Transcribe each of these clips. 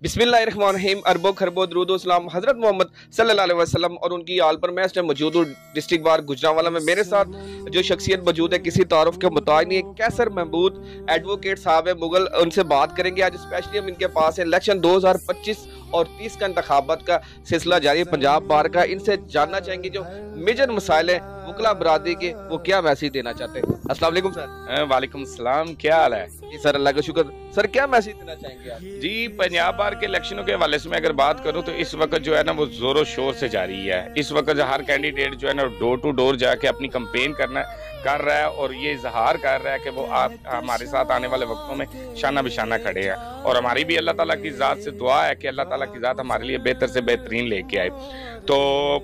बिस्मिल्लाहिर्रहमानिर्रहीम। अरबों खरबों दरूद व सलाम हज़रत मोहम्मद सल्लल्लाहु अलैहि वसल्लम और उनकी आल पर। मैं इस टाइम मौजूद हूँ डिस्ट्रिक्ट बार गुजरांवाला में। मेरे साथ जो शख्सियत मौजूद है किसी तारुफ के मुताबिक नहीं है, कैसर महमूद एडवोकेट साहब है मुगल। उनसे बात करेंगे आज। स्पेशली हम इनके पास है इलेक्शन 2025 और 30 का इंतखाबात का सिलसिला जारी है पंजाब बार का। इनसे जानना चाहेंगे जो मेजर मसाइल है वकला बरादरी के, वो क्या मैसेज देना चाहते हैं। अस्सलाम वालेकुम सर। वालेकुम सलाम, क्या हाल है? जी सर, अल्लाह का शुक्र। सर क्या मैसेज देना चाहेंगे आप? जी, पंजाब बार के इलेक्शनों के हवाले से मैं अगर बात करूं तो इस वक्त जो है ना वो जोरों शोर से जारी है। इस वक्त हर कैंडिडेट जो है ना डोर टू डोर जाके अपनी कंपेन कर रहा है और ये इजहार कर रहा है कि वो आप हमारे साथ आने वाले वक्तों में शाना बिशाना खड़े हैं। और हमारी भी अल्लाह ताला की ज़ात से दुआ है कि अल्लाह ताला की ज़ात हमारे लिए बेहतर से बेहतरीन लेके आए। तो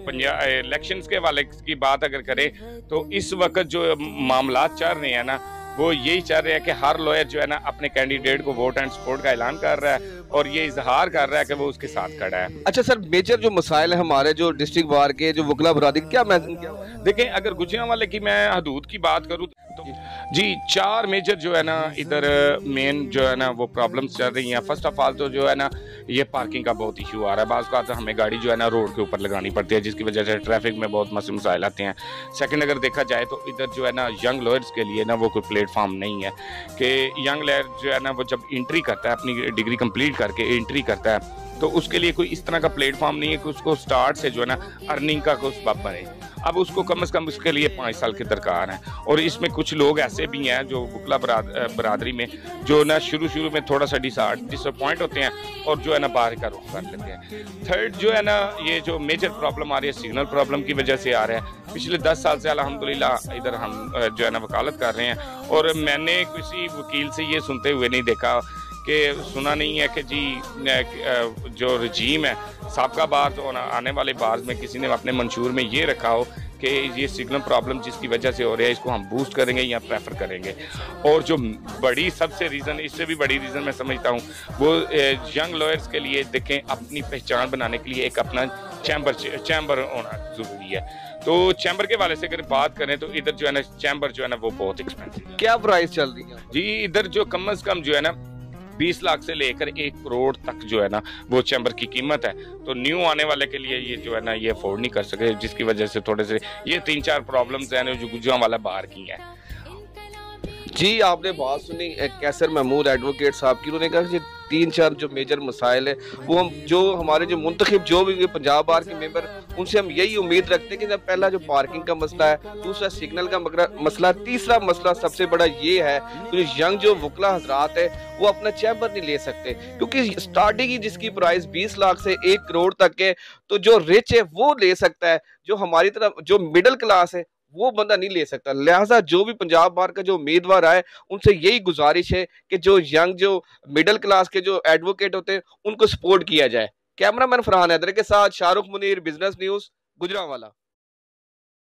पंजाब इलेक्शंस के हवाले की बात अगर करें तो इस वक्त जो मामलात चल रहे हैं ना वो यही चाह रहे हैं कि हर लॉयर जो है ना अपने कैंडिडेट को वोट एंड सपोर्ट का ऐलान कर रहा है और ये इजहार कर रहा है कि वो उसके साथ खड़ा है। अच्छा सर, मेजर जो मसाइल है हमारे जो डिस्ट्रिक्ट बार के जो वकला बरादरी क्या देखें, अगर गुजरांवाले की मैं हदूद की बात करूँ तो जी 4 मेजर जो है ना इधर मेन जो है ना वो प्रॉब्लम्स चल रही हैं। फर्स्ट ऑफ ऑल तो जो है ना ये पार्किंग का बहुत इशू आ रहा है। बाज़ तो हमें गाड़ी जो है ना रोड के ऊपर लगानी पड़ती है जिसकी वजह से ट्रैफिक में बहुत मसाइल आते हैं। सेकंड, अगर देखा जाए तो इधर जो है ना यंग लॉयर्स के लिए ना वो कोई प्लेटफॉर्म नहीं है कि यंग लॉयर जो है ना वो जब एंट्री करता है अपनी डिग्री कंप्लीट करके एंट्री करता है तो उसके लिए कोई इस तरह का प्लेटफॉर्म नहीं है कि उसको स्टार्ट से जो है ना अर्निंग का कुछ सबब बने। अब उसको कम से कम उसके लिए 5 साल की दरकार है। और इसमें कुछ लोग ऐसे भी हैं जो वकला बरादरी में जो ना शुरू में थोड़ा सा डिसअपॉइंट होते हैं और जो है ना बाहर का रुख कर लेते हैं। थर्ड जो है ना ये जो मेजर प्रॉब्लम आ रही है सिग्नल प्रॉब्लम की वजह से आ रहा है। पिछले 10 साल से अल्हम्दुलिल्लाह इधर हम जो है ना वकालत कर रहे हैं और मैंने किसी वकील से ये सुनते हुए नहीं देखा कि सुना नहीं है कि जी जो रजीम है साबका बार तो आने वाले बार में किसी ने अपने मंशूर में ये रखा हो कि ये सिग्नल प्रॉब्लम जिसकी वजह से हो रहा है इसको हम बूस्ट करेंगे या प्रेफर करेंगे। और जो बड़ी सबसे रीज़न, इससे भी बड़ी रीज़न मैं समझता हूँ वो यंग लॉयर्स के लिए देखें अपनी पहचान बनाने के लिए एक अपना चैम्बर होना ज़रूरी है। तो चैम्बर के वाले से अगर बात करें तो इधर जो है ना चैम्बर जो है ना वो बहुत एक्सपेंसिव। क्या प्राइस चल रही है जी? इधर जो कम से कम जो है ना 20 लाख से लेकर 1 करोड़ तक जो है ना वो चैम्बर की कीमत है। तो न्यू आने वाले के लिए ये जो है ना ये अफोर्ड नहीं कर सके जिसकी वजह से थोड़े से ये 3-4 प्रॉब्लम्स हैं जो गुजरांवाला बाहर की हैं। जी आपने बात सुनी कैसर महमूद एडवोकेट साहब की। उन्होंने कहा कि 3-4 जो मेजर मसाइल है वो हम जो हमारे जो मुंतखब जो भी पंजाब बार के मेंबर उनसे हम यही उम्मीद रखते हैं कि जब पहला जो पार्किंग का मसला है, दूसरा सिग्नल का मसला, तीसरा मसला सबसे बड़ा ये है कि जो यंग जो वकला हजरात है वो अपना चैम्बर नहीं ले सकते क्योंकि स्टार्टिंग ही जिसकी प्राइस 20 लाख से 1 करोड़ तक है। तो जो रिच है वो ले सकता है, जो हमारी तरफ जो मिडिल क्लास है वो बंदा नहीं ले सकता। लिहाजा जो भी पंजाब बार का जो उम्मीदवार आए उनसे यही गुजारिश है कि जो यंग जो मिडिल क्लास के जो एडवोकेट होते हैं उनको सपोर्ट किया जाए। कैमरामैन फरहान हैदर के साथ शाहरुख मुनीर, बिजनेस न्यूज़, गुजरांवाला।